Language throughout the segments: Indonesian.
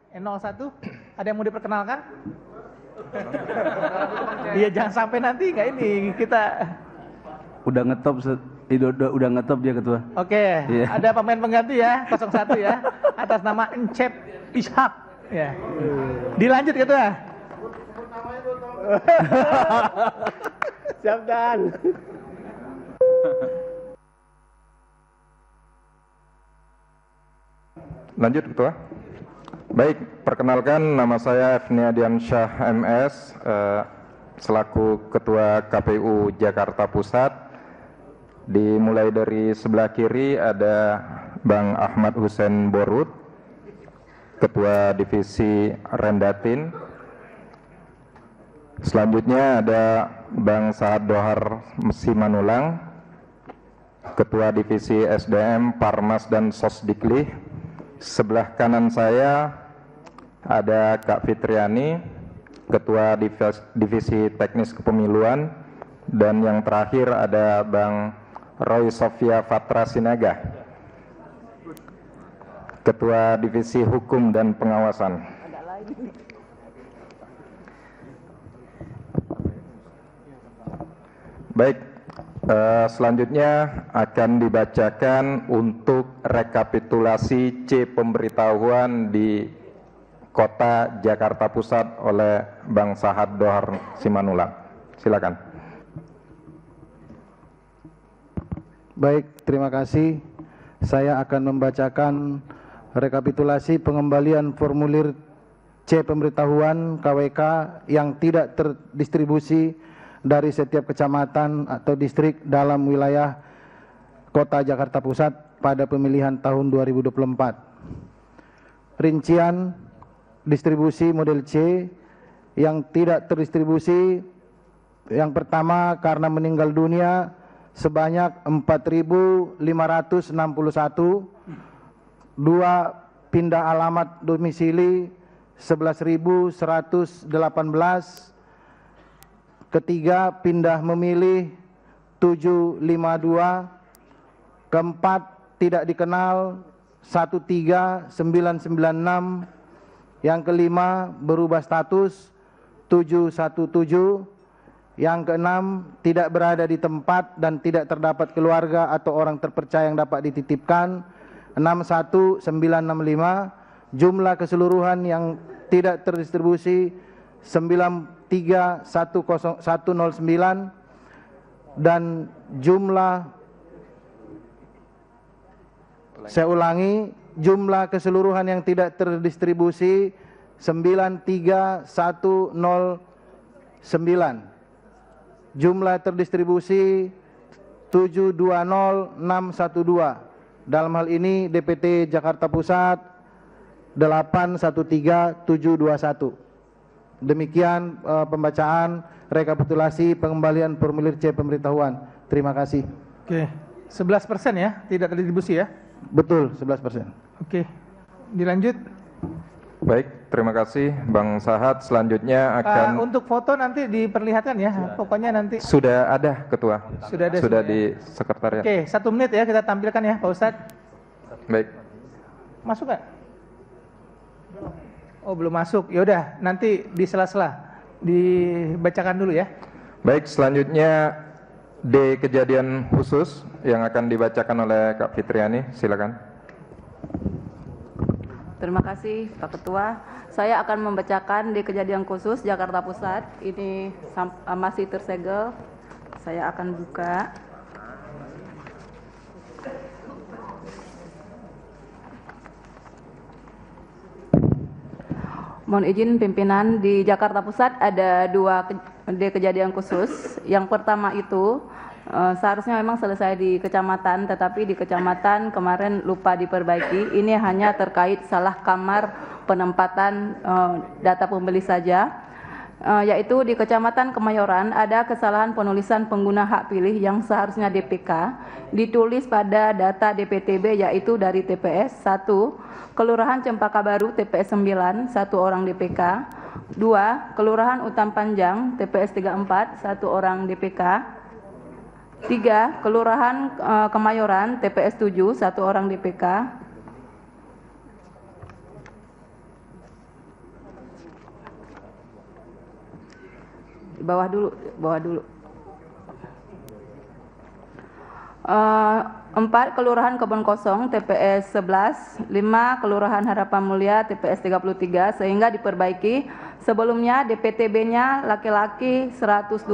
01, ada yang mau diperkenalkan? Iya, jangan sampai nanti nggak ini kita. Udah ngetop, udah ngetop dia ketua. Oke, ada pemain pengganti ya, 01 ya, atas nama Encep Ishak. Ya. Dilanjut ketua. Siap Dan. Lanjut ketua. Baik, perkenalkan nama saya Efnia Diansyah MS, selaku Ketua KPU Jakarta Pusat. Dimulai dari sebelah kiri ada Bang Ahmad Hussein Borut, Ketua Divisi Rendatin. Selanjutnya ada Bang Saad Dohar Simanulang, Ketua Divisi SDM Parmas dan Sosdikli. Sebelah kanan saya ada Kak Fitriani, Ketua Divisi Teknis Kepemiluan, dan yang terakhir ada Bang Roy Sofia Fatra Sinaga, Ketua Divisi Hukum dan Pengawasan. Baik, selanjutnya akan dibacakan untuk rekapitulasi C pemberitahuan di Kota Jakarta Pusat oleh Bang Saad Dohar Simanulang. Silakan. Baik, terima kasih. Saya akan membacakan rekapitulasi pengembalian formulir C pemberitahuan KWK yang tidak terdistribusi dari setiap kecamatan atau distrik dalam wilayah Kota Jakarta Pusat pada pemilihan tahun 2024. Rincian distribusi model C yang tidak terdistribusi: yang pertama, karena meninggal dunia sebanyak 4.561, 2 pindah alamat domisili 11.118, ketiga pindah memilih 752, keempat tidak dikenal 13996, yang kelima berubah status 717, yang keenam tidak berada di tempat dan tidak terdapat keluarga atau orang terpercaya yang dapat dititipkan 61965, jumlah keseluruhan yang tidak terdistribusi 931109, dan jumlah, saya ulangi, jumlah keseluruhan yang tidak terdistribusi 93109, jumlah terdistribusi 720612. Dalam hal ini DPT Jakarta Pusat 813721. Demikian pembacaan rekapitulasi pengembalian formulir C pemberitahuan. Terima kasih. Oke, 11% ya, tidak terdistribusi ya? Betul, 11%. Oke, dilanjut. Baik, terima kasih Bang Saad. Selanjutnya akan untuk foto nanti diperlihatkan ya, pokoknya nanti. Sudah ada Ketua. Sudah ada. Sudah di sekretariat. Oke, 1 menit ya kita tampilkan ya Pak Ustadz. Baik. Masuk nggak? Oh, belum masuk. Ya udah, nanti di sela-sela dibacakan dulu ya. Baik, selanjutnya D kejadian khusus yang akan dibacakan oleh Kak Fitriani. Silakan. Terima kasih Pak Ketua. Saya akan membacakan di kejadian khusus Jakarta Pusat. Ini masih tersegel. Saya akan buka. Mohon izin pimpinan, di Jakarta Pusat ada 2 kejadian khusus. Yang pertama itu seharusnya memang selesai di kecamatan, tetapi di kecamatan kemarin lupa diperbaiki. Ini hanya terkait salah kamar penempatan data pembeli saja, yaitu di Kecamatan Kemayoran ada kesalahan penulisan pengguna hak pilih yang seharusnya DPK ditulis pada data DPTB, yaitu dari TPS 1 Kelurahan Cempaka Baru TPS 9 1 orang DPK, 2 Kelurahan Utam Panjang TPS 34 1 orang DPK, 3 Kelurahan Kemayoran TPS 7 1 orang DPK, Di bawah dulu, bawah dulu. 4 Kelurahan Kebon Kosong TPS 11, 5 Kelurahan Harapan Mulia TPS 33 sehingga diperbaiki. Sebelumnya DPTB-nya laki-laki 120,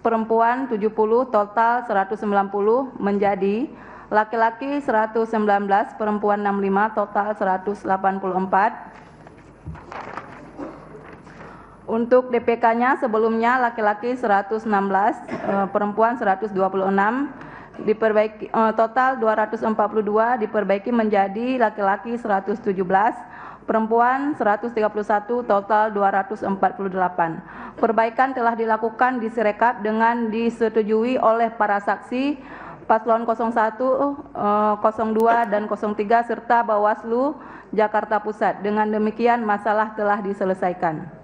perempuan 70, total 190 menjadi laki-laki 119, perempuan 65, total 184. Untuk DPK-nya sebelumnya laki-laki 116, perempuan 126, diperbaiki total 242 diperbaiki menjadi laki-laki 117, perempuan 131, total 248. Perbaikan telah dilakukan di Sirekap dengan disetujui oleh para saksi Paslon 01, 02 dan 03 serta Bawaslu Jakarta Pusat. Dengan demikian masalah telah diselesaikan.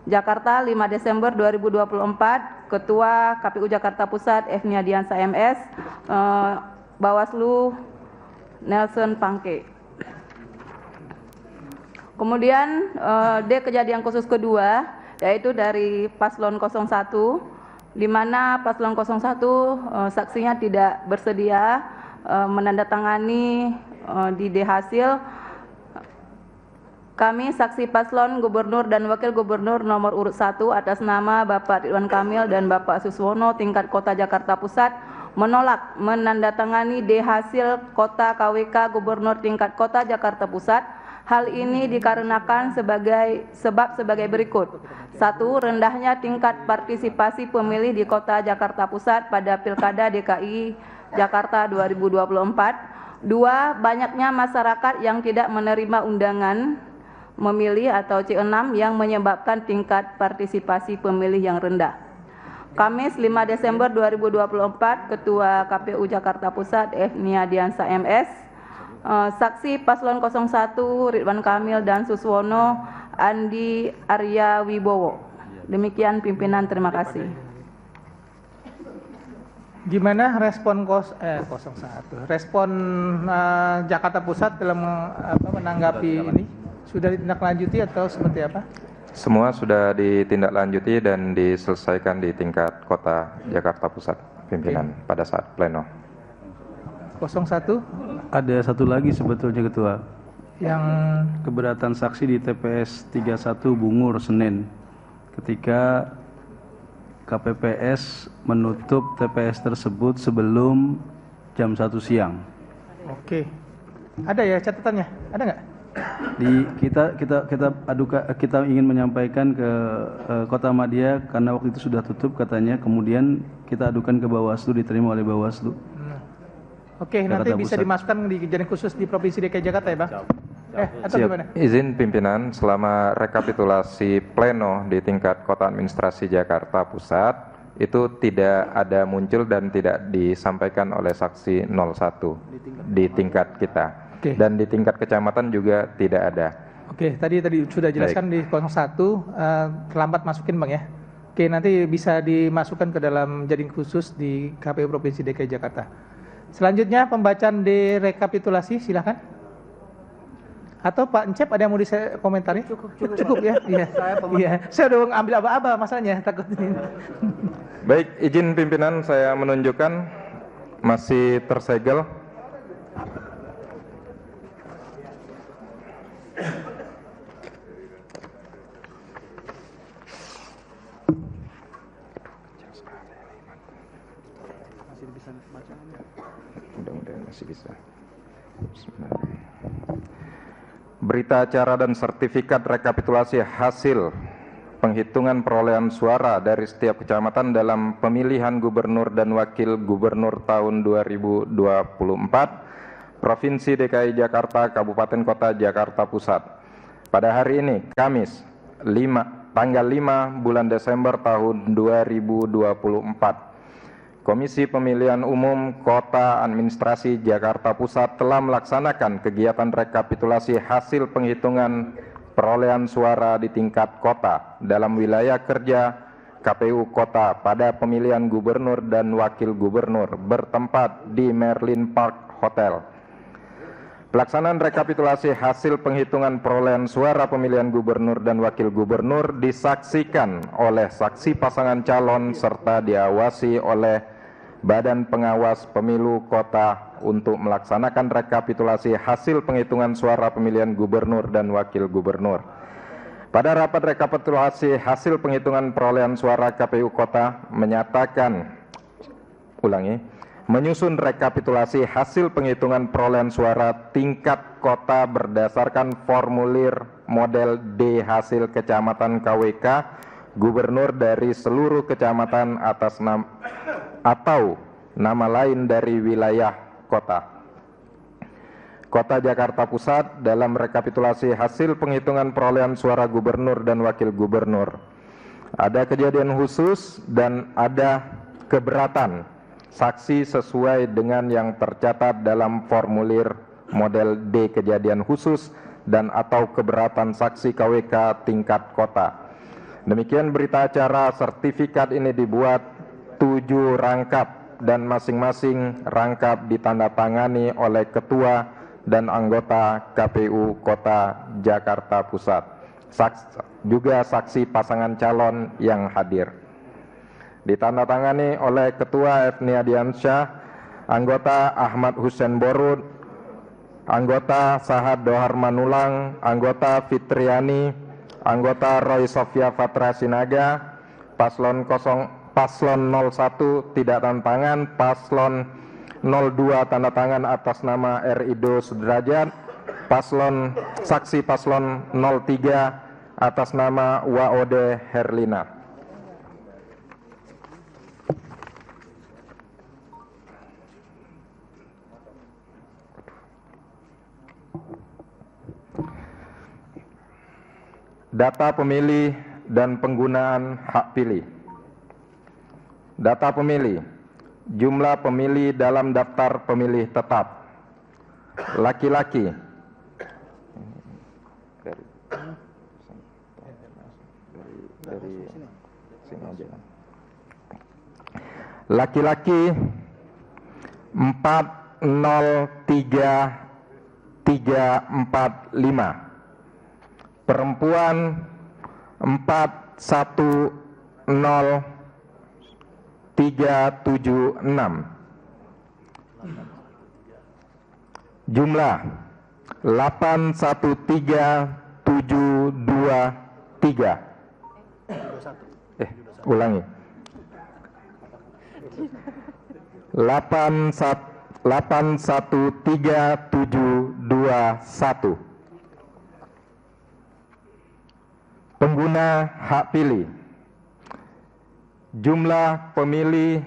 Jakarta 5 Desember 2024, Ketua KPU Jakarta Pusat F. Niadiansa MS, Bawaslu Nelson Pangke. Kemudian D kejadian khusus kedua yaitu dari Paslon 01, di mana Paslon 01 saksinya tidak bersedia menandatangani di D hasil. Kami saksi paslon Gubernur dan Wakil Gubernur nomor urut 1 atas nama Bapak Ridwan Kamil dan Bapak Suswono tingkat Kota Jakarta Pusat menolak menandatangani D hasil Kota KWK Gubernur tingkat Kota Jakarta Pusat. Hal ini dikarenakan sebagai berikut. 1. Rendahnya tingkat partisipasi pemilih di Kota Jakarta Pusat pada Pilkada DKI Jakarta 2024. 2. Banyaknya masyarakat yang tidak menerima undangan memilih atau C6 yang menyebabkan tingkat partisipasi pemilih yang rendah. Kamis 5 Desember 2024, Ketua KPU Jakarta Pusat F. Niadiansa MS, saksi Paslon 01 Ridwan Kamil dan Suswono Andi Arya Wibowo. Demikian pimpinan, terima kasih. Gimana respon 01? Respon Jakarta Pusat dalam menanggapi ini? Sudah ditindaklanjuti atau seperti apa? Semua sudah ditindaklanjuti dan diselesaikan di tingkat Kota Jakarta Pusat, pimpinan pada saat pleno. 01? Ada satu lagi sebetulnya Ketua. Yang Keberatan saksi di TPS 31 Bungur Senin ketika KPPS menutup TPS tersebut sebelum jam 1 siang. Oke. Ada ya catatannya? Ada nggak? Kita ingin menyampaikan ke Kota Madia karena waktu itu sudah tutup katanya, kemudian kita adukan ke Bawaslu, diterima oleh Bawaslu. Oke, nanti bisa dimasukkan di kejadian khusus di Provinsi DKI Jakarta ya, Bang? Atau Siap. gimana? Izin pimpinan, selama rekapitulasi pleno di tingkat Kota Administrasi Jakarta Pusat itu tidak ada muncul dan tidak disampaikan oleh saksi 01 di tingkat kita. Oke. Dan di tingkat kecamatan juga tidak ada. Oke, tadi sudah jelaskan di 01, terlambat masukin Bang ya. Oke, nanti bisa dimasukkan ke dalam kejadian khusus di KPU Provinsi DKI Jakarta. Selanjutnya pembacaan di rekapitulasi, silakan. Atau Pak Encep ada yang mau dikomentari? Cukup ya. Iya. Saya udah ambil aba-aba masalahnya, takut ini. Baik, izin pimpinan saya menunjukkan masih tersegel. Mudah-mudahan masih bisa. Berita acara dan sertifikat rekapitulasi hasil penghitungan perolehan suara dari setiap kecamatan dalam pemilihan gubernur dan wakil gubernur tahun 2024 Provinsi DKI Jakarta Kabupaten Kota Jakarta Pusat. Pada hari ini, Kamis, tanggal 5 bulan Desember tahun 2024. Komisi Pemilihan Umum Kota Administrasi Jakarta Pusat telah melaksanakan kegiatan rekapitulasi hasil penghitungan perolehan suara di tingkat kota dalam wilayah kerja KPU Kota pada pemilihan gubernur dan wakil gubernur bertempat di Merlin Park Hotel. Pelaksanaan rekapitulasi hasil penghitungan perolehan suara pemilihan gubernur dan wakil gubernur disaksikan oleh saksi pasangan calon serta diawasi oleh Badan Pengawas Pemilu Kota untuk melaksanakan rekapitulasi hasil penghitungan suara pemilihan gubernur dan wakil gubernur. Pada rapat rekapitulasi hasil penghitungan perolehan suara KPU Kota menyatakan, menyusun rekapitulasi hasil penghitungan perolehan suara tingkat kota berdasarkan formulir model D hasil kecamatan KWK gubernur dari seluruh kecamatan atas nama atau nama lain dari wilayah kota. Kota Jakarta Pusat dalam rekapitulasi hasil penghitungan perolehan suara gubernur dan wakil gubernur. Ada kejadian khusus dan ada keberatan saksi sesuai dengan yang tercatat dalam formulir model D kejadian khusus dan atau keberatan saksi KWK tingkat kota. Demikian berita acara. Sertifikat ini dibuat 7 rangkap dan masing-masing rangkap ditandatangani oleh Ketua dan anggota KPU Kota Jakarta Pusat. Juga saksi pasangan calon yang hadir. Ditandatangani oleh Ketua Efnia Diansyah, anggota Ahmad Hussein Borud, anggota Sahad Dohar Manulang, anggota Fitriani, anggota Roy Sofia Fatra Sinaga, paslon 01 tidak tanda tangan, paslon 02 tanda tangan atas nama Rido Sudrajat, saksi paslon 03 atas nama Waode Herlina. Data pemilih dan penggunaan hak pilih. Data pemilih, jumlah pemilih dalam daftar pemilih tetap. Laki-laki laki-laki 403345, perempuan 410376, jumlah 813723. Ulangi. 813721. Pengguna hak pilih. Jumlah pemilih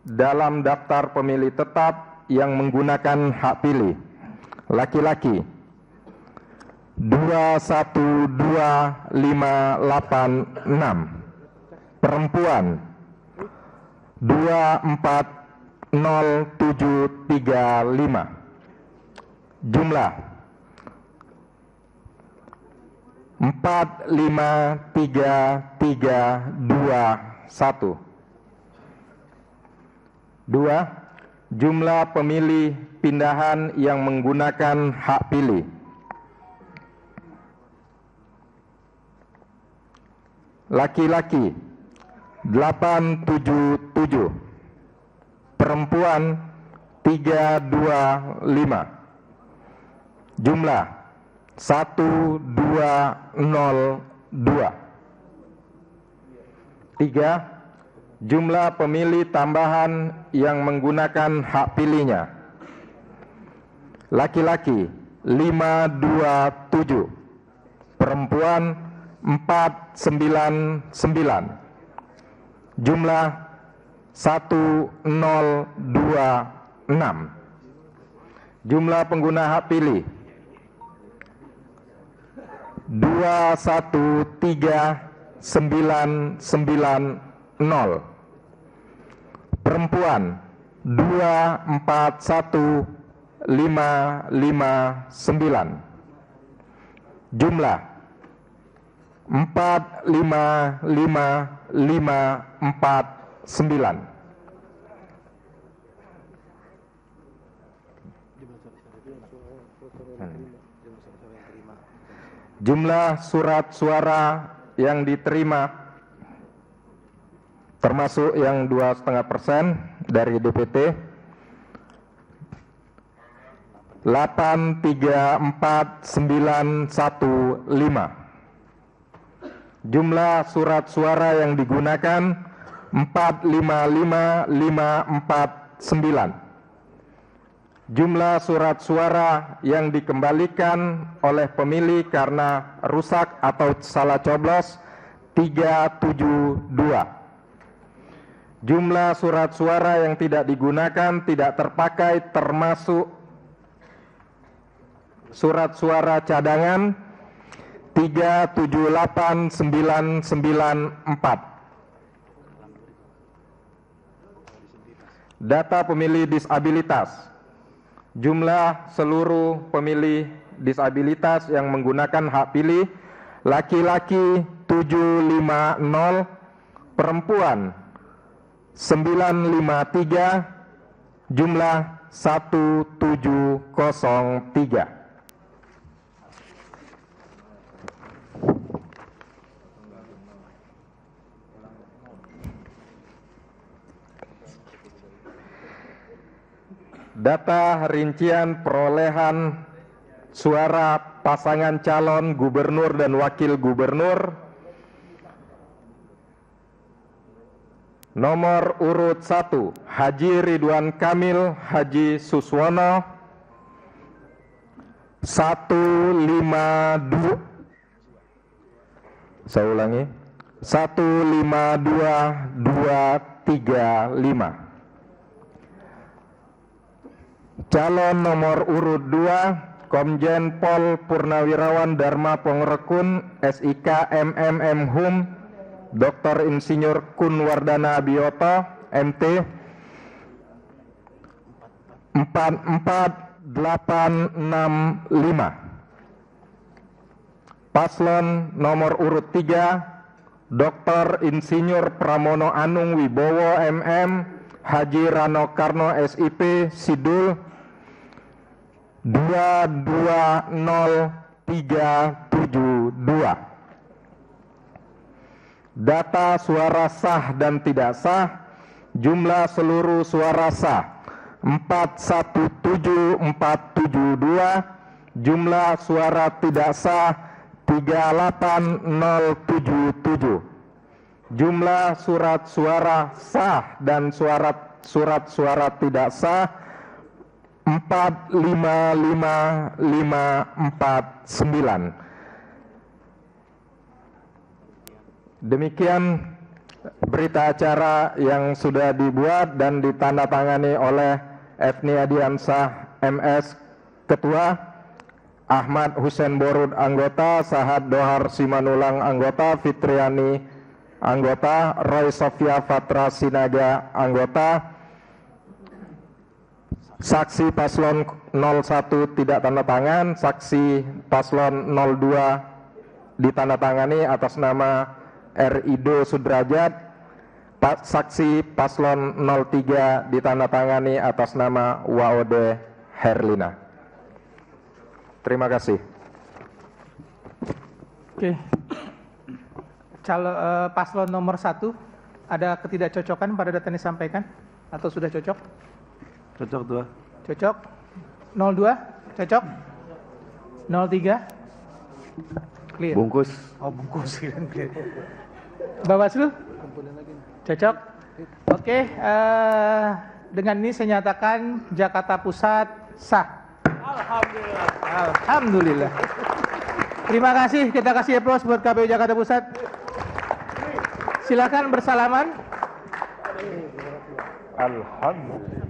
dalam daftar pemilih tetap yang menggunakan hak pilih. Laki-laki 212586, perempuan 240735, jumlah 453321. 2. Jumlah pemilih pindahan yang menggunakan hak pilih. Laki-laki 877, perempuan 325, jumlah 1202. 3. Jumlah pemilih tambahan yang menggunakan hak pilihnya. Laki-laki 527, perempuan 499, jumlah 1026. Jumlah pengguna hak pilih 213990, perempuan 2415559, jumlah 455549. Jumlah surat suara yang diterima termasuk yang 2,5% dari DPT 834.915. Jumlah surat suara yang digunakan 455.549. Jumlah surat suara yang dikembalikan oleh pemilih karena rusak atau salah coblos 372. Jumlah surat suara yang tidak digunakan tidak terpakai termasuk surat suara cadangan 378.994. Data pemilih disabilitas. Jumlah seluruh pemilih disabilitas yang menggunakan hak pilih laki-laki 750, perempuan 953, jumlah 1703. Data rincian perolehan suara pasangan calon gubernur dan wakil gubernur. Nomor urut 1, Haji Ridwan Kamil Haji Suswono 152. Saya ulangi, 152235. Calon nomor urut 2, Komjen Pol Purnawirawan Dharma Pongrekun SIK MMM Hum Dr. Insinyur Kunwardana Bioto MT 44865. Paslon nomor urut 3, Dr. Insinyur Pramono Anung Wibowo MM Haji Rano Karno SIP Sidul 220372. Data suara sah dan tidak sah. Jumlah seluruh suara sah 417.472. Jumlah suara tidak sah 38077. Jumlah surat suara sah dan surat suara tidak sah 455.549. Demikian berita acara yang sudah dibuat dan ditandatangani oleh Efni Adiansah MS Ketua, Ahmad Hussein Borud anggota, Sahad Dohar Simanulang anggota, Fitriani anggota, Roy Sofia Fatra Sinaga anggota. Saksi paslon 01 tidak tanda tangan, saksi paslon 02 ditandatangani atas nama Rido Sudrajat, saksi paslon 03 ditandatangani atas nama Waode Herlina. Terima kasih. Oke. Paslon nomor 1, ada ketidakcocokan pada data yang disampaikan atau sudah cocok? Cocok Tua. Cocok. 02 cocok. 03 clear. Bungkus. Oh, bungkus. Clear. Bawaslu cocok. Oke, dengan ini saya nyatakan Jakarta Pusat sah. Alhamdulillah. Alhamdulillah. Terima kasih, kita kasih aplaus buat KPU Jakarta Pusat. Silakan bersalaman. Alhamdulillah.